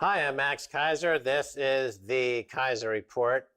Hi, I'm Max Keiser. This is the Keiser Report.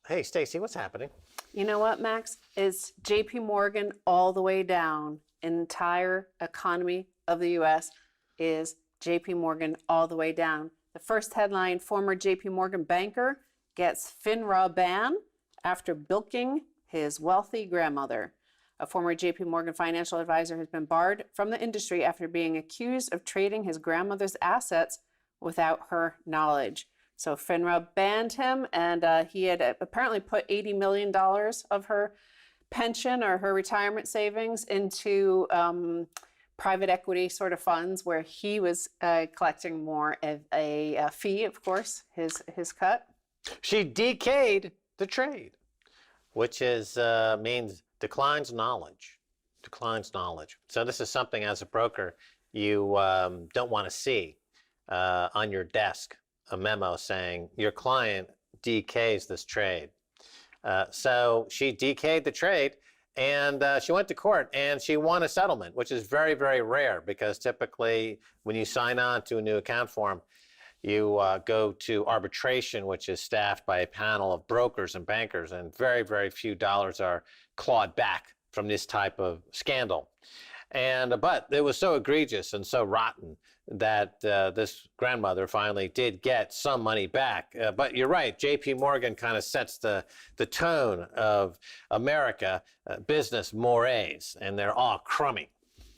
Hey, Stacy, what's happening? You know what, Max? It's JP Morgan all the way down. Entire economy of the US is JP Morgan all the way down. The first headline, former JP Morgan banker gets FINRA ban after bilking his wealthy grandmother. A former JP Morgan financial advisor has been barred from the industry after being accused of trading his grandmother's assets without her knowledge. So FINRA banned him, and he had apparently put $80 million of her pension or her retirement savings into private equity sort of funds where he was collecting more of a fee, of course, his cut. She decayed the trade, which is means declines knowledge. Declines knowledge. So this is something as a broker you don't want to see on your desk, a memo saying your client decays this trade. So she decayed the trade, and she went to court and she won a settlement, which is very, very rare because typically when you sign on to a new account form, you go to arbitration, which is staffed by a panel of brokers and bankers, and very, very few dollars are clawed back from this type of scandal. But it was so egregious and so rotten that this grandmother finally did get some money back. But you're right, JP Morgan kind of sets the tone of America business mores, and they're all crummy.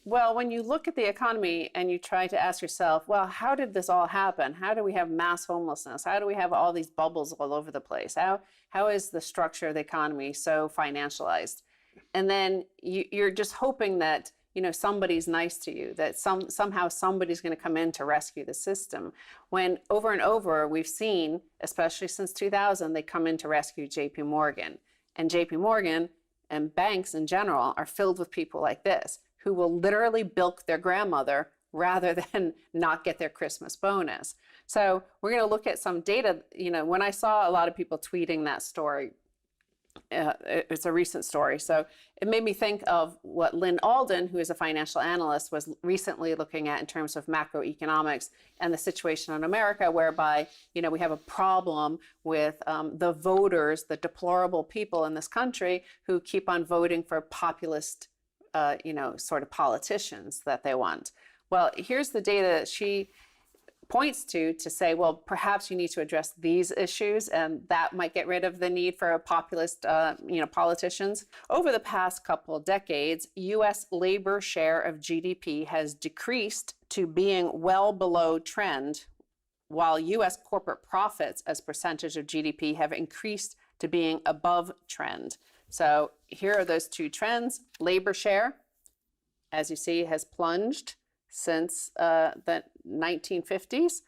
Well, when you look at the economy and you try to ask yourself, well, how did this all happen? How do we have mass homelessness? How do we have all these bubbles all over the place? How is the structure of the economy so financialized? And then you're just hoping that somebody's nice to you, that somehow somebody's going to come in to rescue the system. When over and over we've seen, especially since 2000, they come in to rescue JP Morgan. And JP Morgan and banks in general are filled with people like this who will literally bilk their grandmother rather than not get their Christmas bonus. So we're going to look at some data. When I saw a lot of people tweeting that story, it's a recent story. So it made me think of what Lynn Alden, who is a financial analyst, was recently looking at in terms of macroeconomics and the situation in America, whereby, we have a problem with the voters, the deplorable people in this country who keep on voting for populist, sort of politicians that they want. Well, here's the data that she points to say, well, perhaps you need to address these issues, and that might get rid of the need for populist, politicians. Over the past couple of decades, U.S. labor share of GDP has decreased to being well below trend, while U.S. corporate profits as percentage of GDP have increased to being above trend. So here are those two trends. Labor share, as you see, has plunged since the 1950s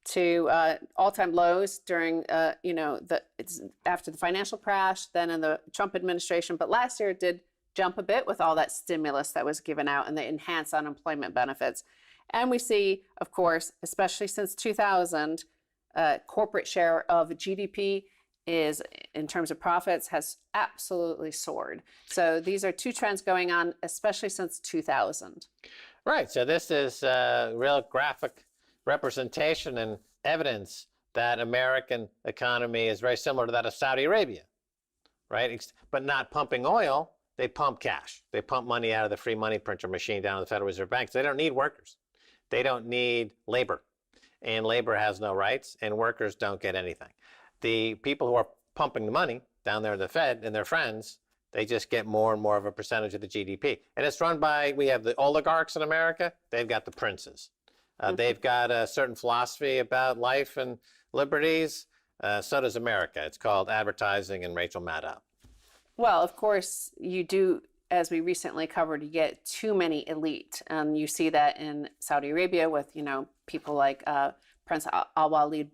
to all-time lows during, after the financial crash, then in the Trump administration. But last year it did jump a bit with all that stimulus that was given out and the enhanced unemployment benefits. And we see, of course, especially since 2000, corporate share of GDP is, in terms of profits, has absolutely soared. So these are two trends going on, especially since 2000. Right, so this is real graphic representation and evidence that American economy is very similar to that of Saudi Arabia, right? But not pumping oil, they pump cash. They pump money out of the free money printer machine down to the Federal Reserve Bank. So they don't need workers. They don't need labor. And labor has no rights, and workers don't get anything. The people who are pumping the money down there at the Fed and their friends, they just get more and more of a percentage of the GDP. And it's run by, we have the oligarchs in America, they've got the princes. They've got a certain philosophy about life and liberties. So does America. It's called advertising and Rachel Maddow. Well, of course, you do, as we recently covered, you get too many elite. And you see that in Saudi Arabia with, people like Prince Al-Walid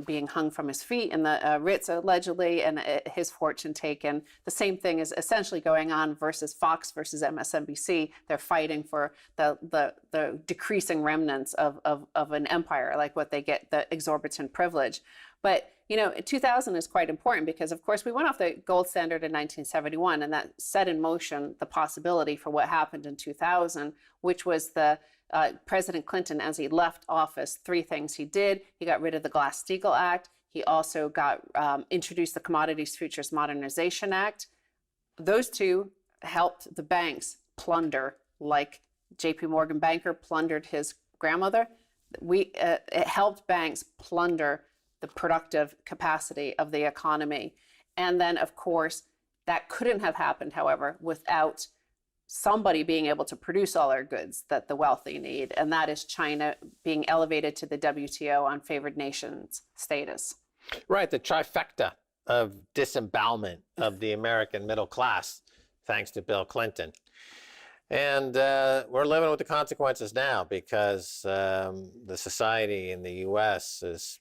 being hung from his feet in the Ritz allegedly, and his fortune taken. The same thing is essentially going on versus Fox versus MSNBC. They're fighting for the decreasing remnants of an empire, like what they get, the exorbitant privilege. But 2000 is quite important because, of course, we went off the gold standard in 1971, and that set in motion the possibility for what happened in 2000, which was the President Clinton, as he left office, three things he did. He got rid of the Glass-Steagall Act. He also introduced the Commodities Futures Modernization Act. Those two helped the banks plunder, like JP Morgan banker plundered his grandmother. It helped banks plunder the productive capacity of the economy. And then, of course, that couldn't have happened, however, without somebody being able to produce all our goods that the wealthy need. And that is China being elevated to the WTO on favored nations status. Right, the trifecta of disembowelment of the American middle class, thanks to Bill Clinton. And we're living with the consequences now because the society in the U.S. is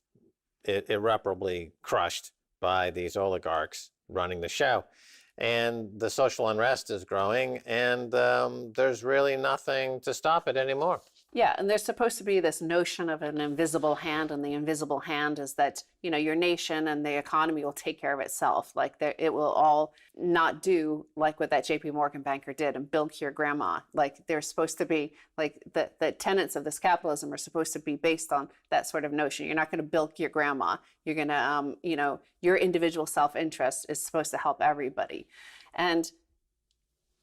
irreparably crushed by these oligarchs running the show. And the social unrest is growing, and there's really nothing to stop it anymore. Yeah, and there's supposed to be this notion of an invisible hand, and the invisible hand is that, you know, your nation and the economy will take care of itself. Like it will all not do like what that JP Morgan banker did and bilk your grandma. Like they're supposed to be, like the tenets of this capitalism are supposed to be based on that sort of notion. You're not going to bilk your grandma. You're going to, you know, your individual self-interest is supposed to help everybody. And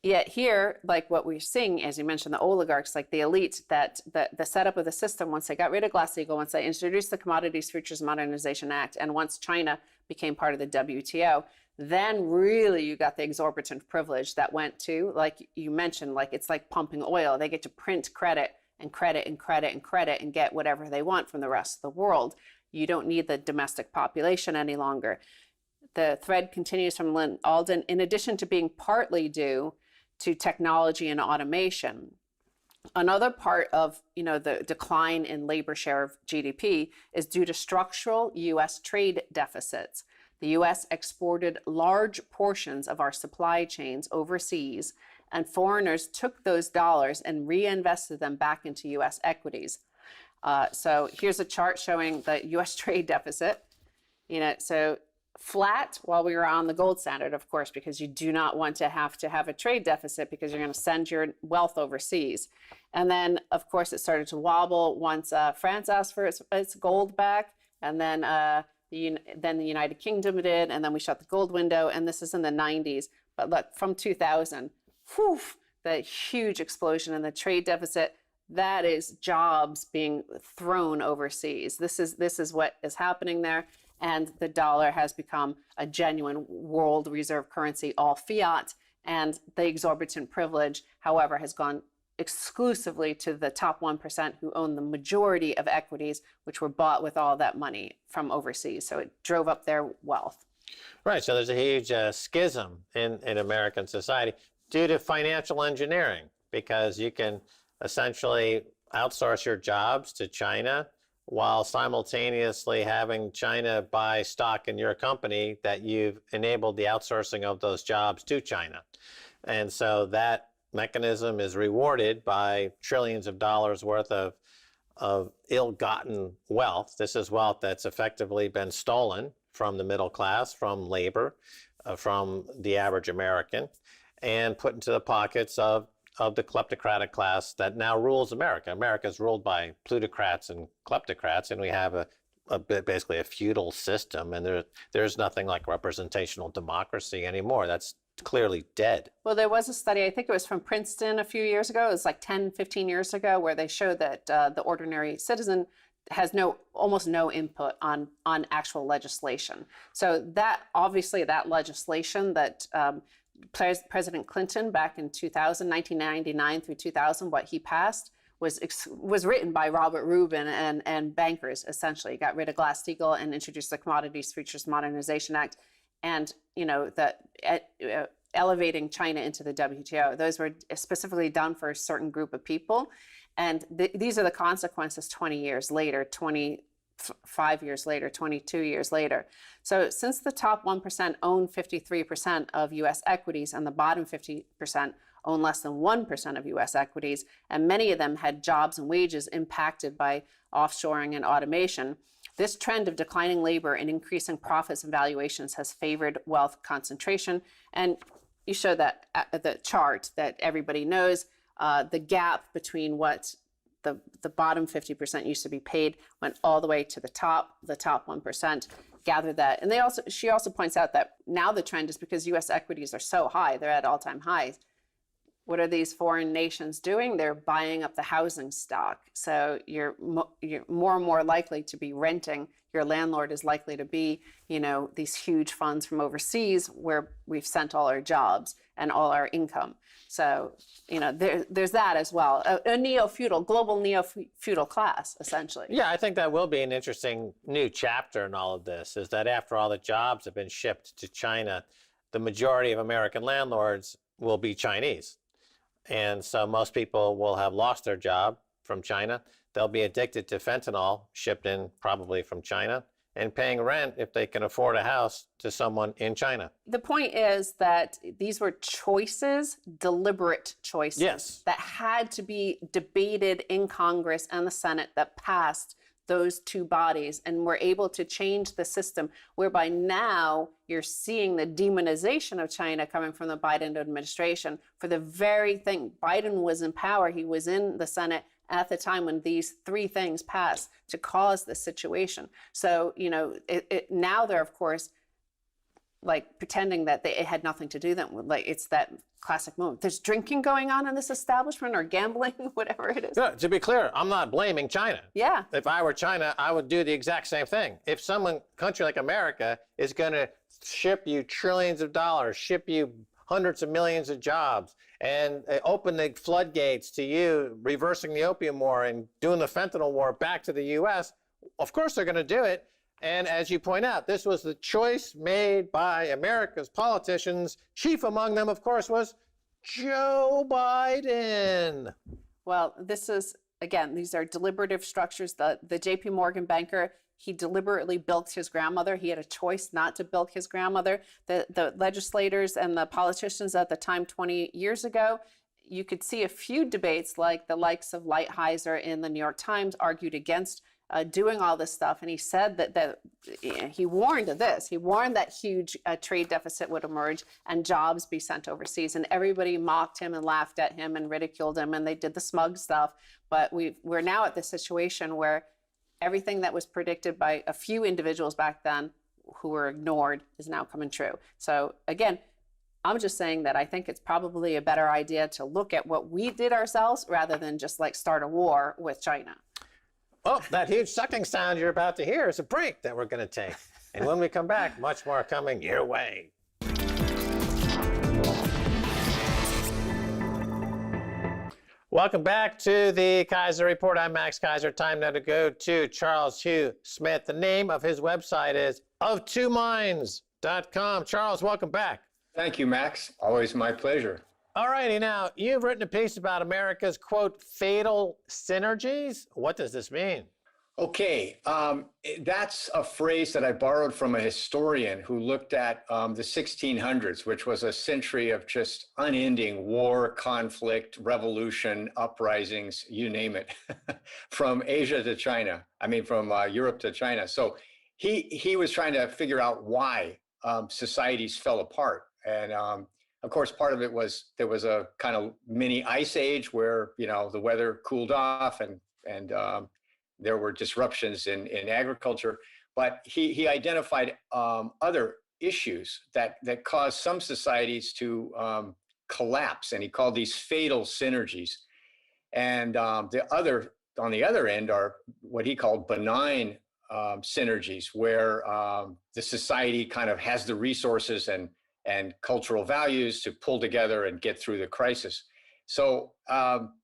yet here, like what we're seeing, as you mentioned, the oligarchs, like the elite, that the setup of the system, once they got rid of Glass-Steagall, once they introduced the Commodities Futures Modernization Act, and once China became part of the WTO, then really you got the exorbitant privilege that went to, like you mentioned, like it's like pumping oil. They get to print credit and credit and credit and credit and get whatever they want from the rest of the world. You don't need the domestic population any longer. The thread continues from Lynn Alden. In addition to being partly due to technology and automation, another part of, you know, the decline in labor share of GDP is due to structural U.S. trade deficits. The U.S. exported large portions of our supply chains overseas, and foreigners took those dollars and reinvested them back into U.S. equities. So here's a chart showing the U.S. trade deficit. You know, so flat while we were on the gold standard, of course, because you do not want to have a trade deficit because you're going to send your wealth overseas. And then, of course, it started to wobble once France asked for its gold back, and then the United Kingdom did, and then we shut the gold window, and this is in the 90s. But look, from 2000, whew, the huge explosion in the trade deficit, that is jobs being thrown overseas. This is what is happening there. And the dollar has become a genuine world reserve currency, all fiat. And the exorbitant privilege, however, has gone exclusively to the top 1% who own the majority of equities, which were bought with all that money from overseas. So it drove up their wealth. Right. So there's a huge schism in American society due to financial engineering, because you can essentially outsource your jobs to China while simultaneously having China buy stock in your company that you've enabled the outsourcing of those jobs to China. And so that mechanism is rewarded by trillions of dollars worth of ill-gotten wealth. This is wealth that's effectively been stolen from the middle class, from labor, from the average American, and put into the pockets of the kleptocratic class that now rules America. America is ruled by plutocrats and kleptocrats, and we have basically a feudal system, and there's nothing like representational democracy anymore. That's clearly dead. Well, there was a study, I think it was from Princeton a few years ago, it was like 10, 15 years ago, where they showed that the ordinary citizen has almost no input on actual legislation. So that, obviously, that legislation that President Clinton back in 1999 through 2000, what he passed was written by Robert Rubin and bankers, essentially. Got rid of Glass-Steagall and introduced the Commodities Futures Modernization Act, and, you know, elevating China into the WTO. Those were specifically done for a certain group of people, and these are the consequences 20 years later, 25 years later, 22 years later. So since the top 1% own 53% of U.S. equities and the bottom 50% own less than 1% of U.S. equities, and many of them had jobs and wages impacted by offshoring and automation, this trend of declining labor and increasing profits and valuations has favored wealth concentration. And you show that the chart that everybody knows, the gap between what the bottom 50% used to be paid, went all the way to the top 1%, gathered that. And she also points out that now the trend is because US equities are so high, they're at all-time highs. What are these foreign nations doing? They're buying up the housing stock. So you're more and more likely to be renting. Your landlord is likely to be, these huge funds from overseas where we've sent all our jobs and all our income. So, there's that as well. A neo-feudal, global neo-feudal class, essentially. Yeah, I think that will be an interesting new chapter in all of this, is that after all the jobs have been shipped to China, the majority of American landlords will be Chinese. And so most people will have lost their job from China. They'll be addicted to fentanyl shipped in probably from China and paying rent if they can afford a house to someone in China. The point is that these were choices, deliberate choices, yes, that had to be debated in Congress and the Senate that passed those two bodies and were able to change the system, whereby now you're seeing the demonization of China coming from the Biden administration for the very thing. Biden was in power. He was in the Senate at the time when these three things passed to cause this situation. So, now they're, of course, like pretending that it had nothing to do with them. Like, it's that classic moment. There's drinking going on in this establishment, or gambling, whatever it is. Yeah, to be clear, I'm not blaming China. Yeah. If I were China, I would do the exact same thing. If country like America is going to ship you trillions of dollars, ship you hundreds of millions of jobs, and open the floodgates to you reversing the opium war and doing the fentanyl war back to the U.S., of course they're going to do it. And as you point out, this was the choice made by America's politicians. Chief among them, of course, was Joe Biden. Well, this is, again, these are deliberative structures. The JP Morgan banker, he deliberately bilked his grandmother. He had a choice not to bilk his grandmother. The legislators and the politicians at the time, 20 years ago, you could see a few debates, like the likes of Lighthizer in the New York Times argued against doing all this stuff. And he said that he warned of this. He warned that huge trade deficit would emerge and jobs be sent overseas. And everybody mocked him and laughed at him and ridiculed him, and they did the smug stuff. But we're now at this situation where everything that was predicted by a few individuals back then who were ignored is now coming true. So again, I'm just saying that I think it's probably a better idea to look at what we did ourselves rather than just like start a war with China. Oh, that huge sucking sound you're about to hear is a break that we're going to take. And when we come back, much more coming your way. Welcome back to the Keiser Report. I'm Max Keiser. Time now to go to Charles Hugh Smith. The name of his website is oftwominds.com. Charles, welcome back. Thank you, Max. Always my pleasure. All righty. Now, you've written a piece about America's, quote, fatal synergies. What does this mean? Okay, that's a phrase that I borrowed from a historian who looked at the 1600s, which was a century of just unending war, conflict, revolution, uprisings, you name it, from Asia to China. I mean, from Europe to China. So he was trying to figure out why societies fell apart. And of course, part of it was there was a kind of mini ice age where, the weather cooled off and there were disruptions in agriculture. But he identified other issues that caused some societies to collapse, and he called these fatal synergies. And on the other end are what he called benign synergies, where the society kind of has the resources and cultural values to pull together and get through the crisis. So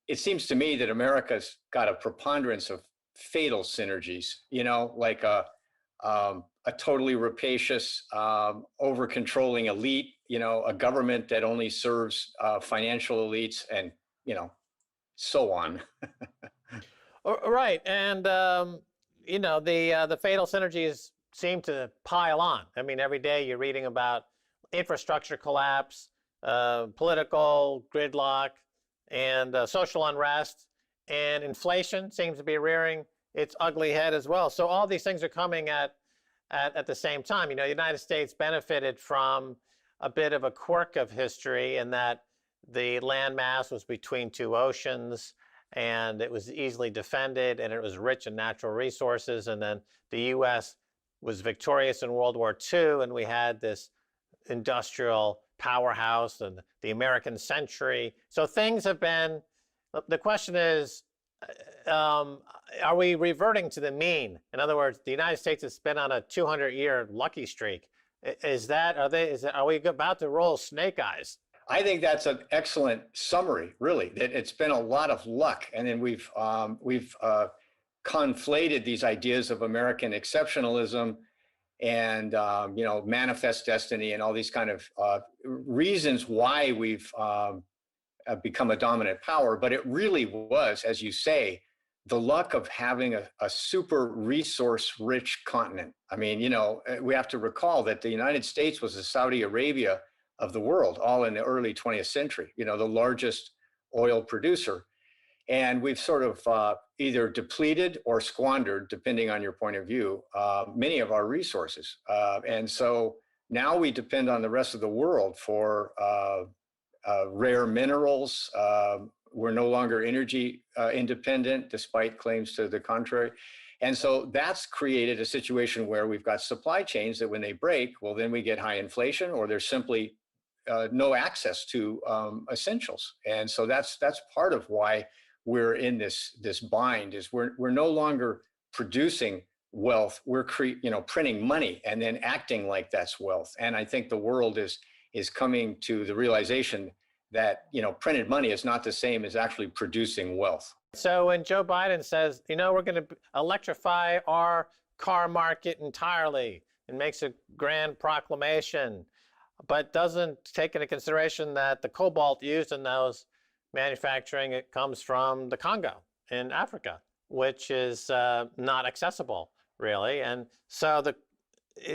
it sees to me that America's got a preponderance of fatal synergies, like a totally rapacious, over-controlling elite, a government that only serves financial elites, and, so on. Right. And, the fatal synergies seem to pile on. I mean, every day you're reading about infrastructure collapse, political gridlock, and social unrest, and inflation seems to be rearing its ugly head as well. So all these things are coming at the same time. The United States benefited from a bit of a quirk of history in that the landmass was between two oceans, and it was easily defended, and it was rich in natural resources. And then the U.S. was victorious in World War II, and we had this industrial powerhouse and the American century. So things have been, the question is, are we reverting to the mean? In other words, the United States has been on a 200-year lucky streak. Are we about to roll snake eyes? I think that's an excellent summary, really. That it's been a lot of luck, and then we've conflated these ideas of American exceptionalism and manifest destiny and all these kind of reasons why we've become a dominant power. But it really was, as you say, the luck of having a super resource-rich continent. I mean, we have to recall that the United States was the Saudi Arabia of the world, all in the early 20th century, the largest oil producer. And we've sort of either depleted or squandered, depending on your point of view, many of our resources. And so now we depend on the rest of the world for rare minerals. We're no longer energy independent, despite claims to the contrary. And so that's created a situation where we've got supply chains that when they break, well, then we get high inflation, or there's simply no access to essentials. And so that's part of why we're in this bind. Is we're no longer producing wealth. We're printing money and then acting like that's wealth. And I think the world is coming to the realization that printed money is not the same as actually producing wealth. So when Joe Biden says, we're going to electrify our car market entirely, and makes a grand proclamation, but doesn't take into consideration that the cobalt used in those manufacturing, it comes from the Congo in Africa, which is not accessible, really. And so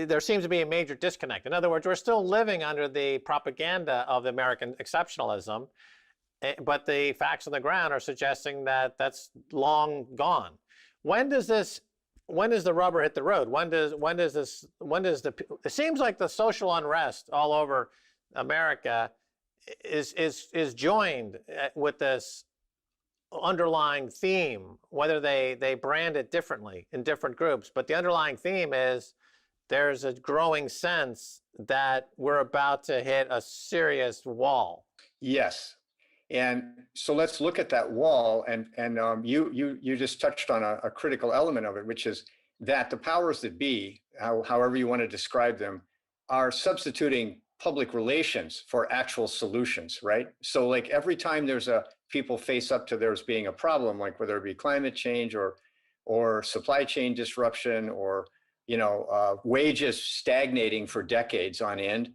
there seems to be a major disconnect. In other words, we're still living under the propaganda of American exceptionalism, but the facts on the ground are suggesting that that's long gone. When does the rubber hit the road? It seems like the social unrest all over America is joined with this underlying theme, whether they brand it differently in different groups, but the underlying theme is there's a growing sense that we're about to hit a serious wall. Yes. And so let's look at that wall, and you just touched on a critical element of it, which is that the powers that be, however you want to describe them, are substituting public relations for actual solutions, right? So like every time people face up to there's being a problem, like whether it be climate change or supply chain disruption or wages stagnating for decades on end,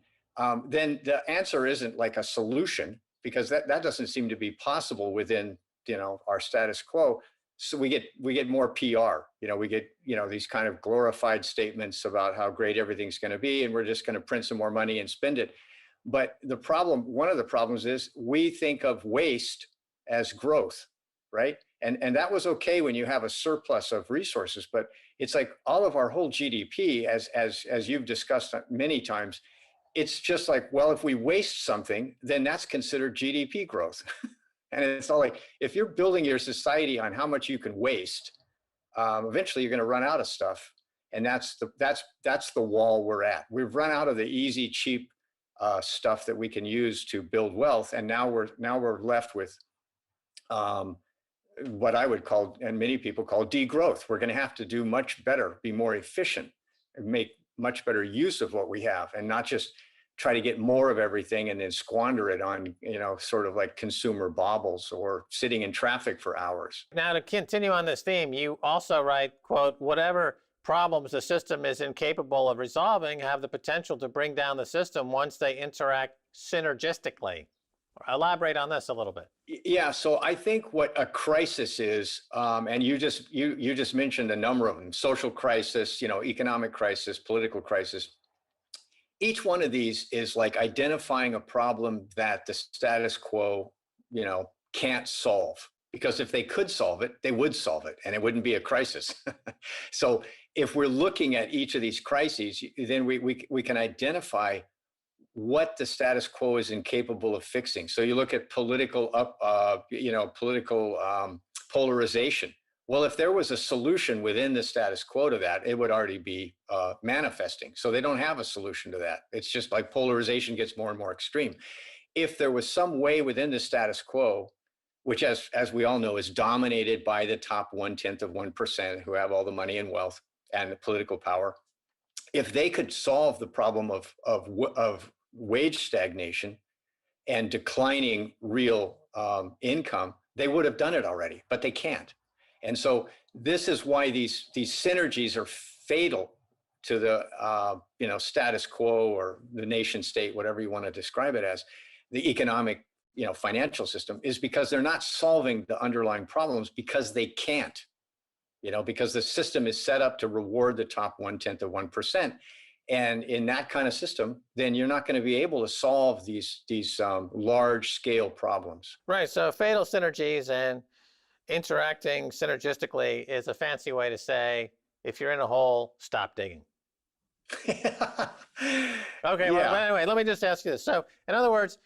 then the answer isn't like a solution, because that doesn't seem to be possible within our status quo. So we get more PR. We get these kind of glorified statements about how great everything's going to be, and we're just going to print some more money and spend it. But one of the problems is we think of waste as growth, right? And that was okay when you have a surplus of resources, but it's like all of our whole GDP, as you've discussed many times, it's just like, well, if we waste something, then that's considered GDP growth. And it's all like, if you're building your society on how much you can waste, eventually you're going to run out of stuff. And that's the wall we're at. We've run out of the easy, cheap stuff that we can use to build wealth. And now we're left with what I would call, and many people call, degrowth. We're going to have to do much better, be more efficient, and make much better use of what we have, and not just try to get more of everything and then squander it on, sort of like consumer baubles or sitting in traffic for hours. Now, to continue on this theme, you also write, quote, whatever problems the system is incapable of resolving have the potential to bring down the system once they interact synergistically. Elaborate on this a little bit. Yeah, so I think what a crisis is, and you just mentioned a number of them: social crisis, economic crisis, political crisis. Each one of these is like identifying a problem that the status quo, can't solve. Because if they could solve it, they would solve it, and it wouldn't be a crisis. So if we're looking at each of these crises, then we can identify what the status quo is incapable of fixing. So you look at political polarization. Well, if there was a solution within the status quo to that, it would already be manifesting. So they don't have a solution to that. It's just like polarization gets more and more extreme. If there was some way within the status quo, which as we all know is dominated by the top 0.1% who have all the money and wealth and the political power, if they could solve the problem of wage stagnation and declining real income, they would have done it already, but they can't. And so this is why these synergies are fatal to the status quo or the nation state, whatever you want to describe it as, the economic financial system, is because they're not solving the underlying problems because they can't. Because the system is set up to reward the top 0.1%. And in that kind of system, then you're not going to be able to solve these large scale problems. Right. So fatal synergies and interacting synergistically is a fancy way to say, if you're in a hole, stop digging. Okay. Yeah. Well, anyway, let me just ask you this. So in other words,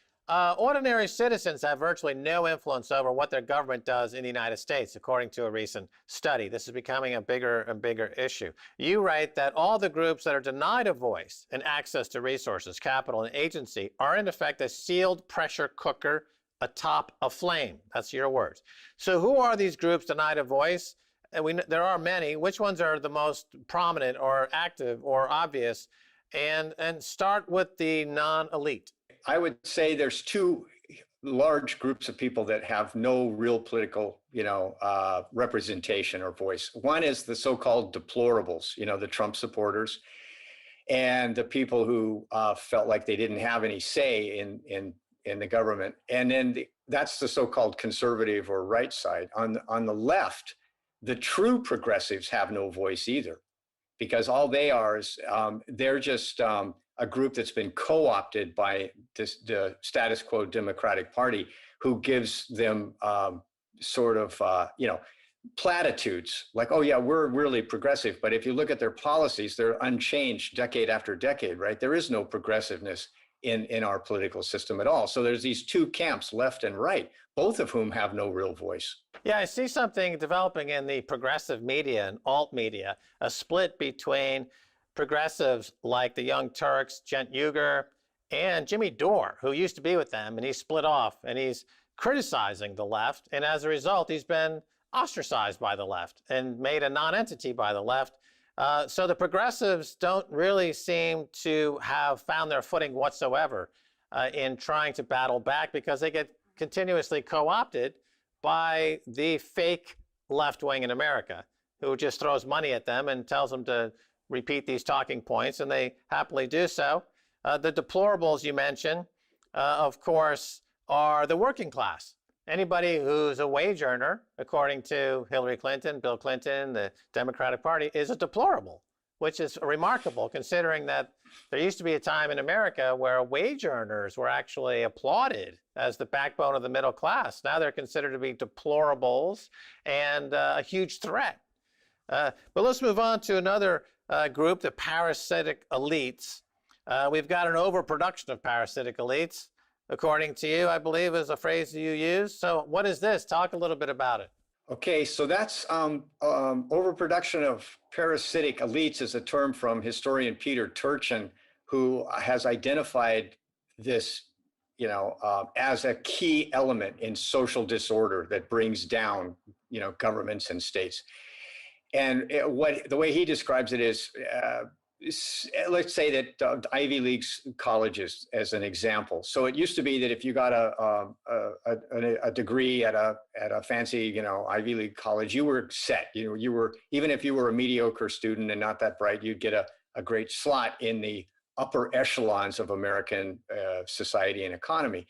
ordinary citizens have virtually no influence over what their government does in the United States, according to a recent study. This is becoming a bigger and bigger issue. You write that all the groups that are denied a voice and access to resources, capital, and agency are in effect a sealed pressure cooker atop a flame. That's your words. So who are these groups denied a voice? And there are many. Which ones are the most prominent or active or obvious? And start with the non-elite. I would say there's two large groups of people that have no real political, representation or voice. One is the so-called deplorables, the Trump supporters, and the people who felt like they didn't have any say in the government. And then that's the so-called conservative or right side. On the left, the true progressives have no voice either, because all they are is they're just a group that's been co-opted by the status quo Democratic Party, who gives them platitudes like, oh yeah, we're really progressive. But if you look at their policies, they're unchanged decade after decade, right? There is no progressiveness in our political system at all. So there's these two camps, left and right, both of whom have no real voice. Yeah, I see something developing in the progressive media and alt media, a split between progressives like the Young Turks, Cenk Uygur, and Jimmy Dore, who used to be with them, and he split off, and he's criticizing the left, and as a result, he's been ostracized by the left and made a non-entity by the left. So the progressives don't really seem to have found their footing whatsoever in trying to battle back, because they get continuously co-opted by the fake left wing in America, who just throws money at them and tells them to repeat these talking points, and they happily do so. The deplorables you mentioned, of course, are the working class. Anybody who's a wage earner, according to Hillary Clinton, Bill Clinton, the Democratic Party, is a deplorable, which is remarkable considering that there used to be a time in America where wage earners were actually applauded as the backbone of the middle class. Now they're considered to be deplorables and a huge threat. But let's move on to another group, the parasitic elites. We've got an overproduction of parasitic elites, according to you, I believe is a phrase you use. So what is this? Talk a little bit about it. Okay, so that's overproduction of parasitic elites is a term from historian Peter Turchin, who has identified this, as a key element in social disorder that brings down, governments and states. And the way he describes it is, let's say that Ivy League colleges as an example. So it used to be that if you got a degree at a fancy, Ivy League college, you were set. You were, even if you were a mediocre student and not that bright, you'd get a great slot in the upper echelons of American society and economy.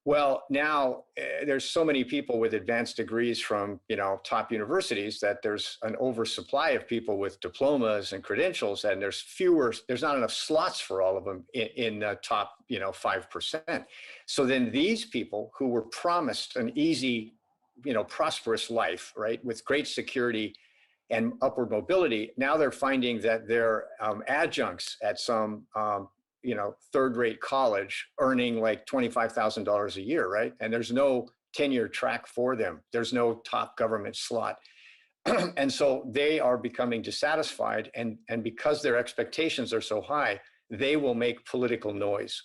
Well, now there's so many people with advanced degrees from, top universities that there's an oversupply of people with diplomas and credentials, and there's not enough slots for all of them in the top, 5%. So then these people who were promised an easy, prosperous life, right, with great security and upward mobility, now they're finding that they're adjuncts at some third-rate college earning like $25,000 a year, right? And there's no tenure track for them. There's no top government slot. And so they are becoming dissatisfied, and because their expectations are so high, they will make political noise.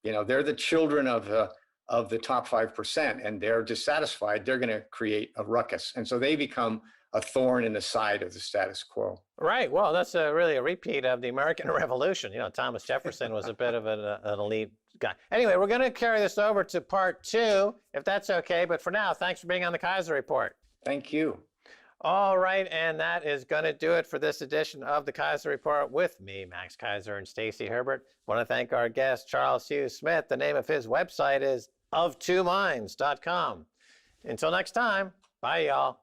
They're the children of the top 5%, and they're dissatisfied. They're going to create a ruckus, and so they become a thorn in the side of the status quo. Right. Well, that's really a repeat of the American Revolution. Thomas Jefferson was a bit of an elite guy. Anyway, we're going to carry this over to part 2, if that's okay. But for now, thanks for being on the Keiser Report. Thank you. All right, and that is going to do it for this edition of the Keiser Report with me, Max Keiser, and Stacy Herbert. I want to thank our guest, Charles Hugh Smith. The name of his website is of2minds.com. Until next time, bye, y'all.